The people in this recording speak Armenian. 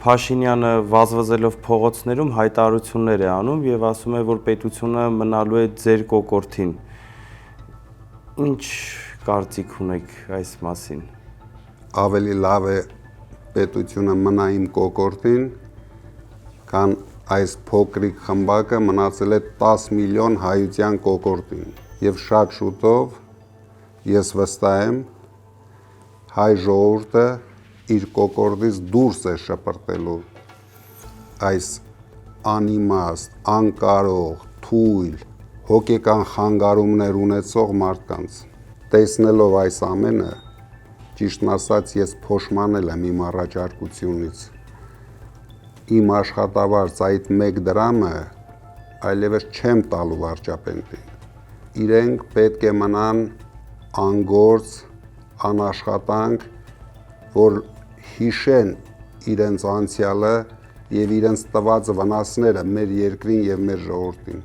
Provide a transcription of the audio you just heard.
Փաշինյանը վազվզելով փողոցներում հայտարարություններ է անում եւ ասում է, որ պետությունը մնալու է ձեր կոկորդին։ Ինչ կարծիք ունեք այս մասին։ Ավելի լավ է պետությունը մնա իմ կոկորդին, քան այս փոքրիկ խմբակը մնացել է 10 միլիոն հայության կոկորդին եւ շատ շուտով ես վստահ եմ հայ ժողովուրդը իր կոկորդից դուրս է շպրտելու այս անիմաստ, անկարող, թույլ, հոգեկան խանգարումներ ունեցող մարդկանց։ Տեսնելով այս ամենը, ճիշտն ասած, ես փոշմանել եմ իմ առաջարկությունից։ Իմ աշխատավարձ այդ 1 դրամը այլևս չեմ տալու վարչապետին։ Իրենք պետք է մնան անգործ, անաշխատանք, որ հիշեն իրենց անցյալը եւ իրենց տված վնասները մեր երկրին եւ մեր ժողովրդին։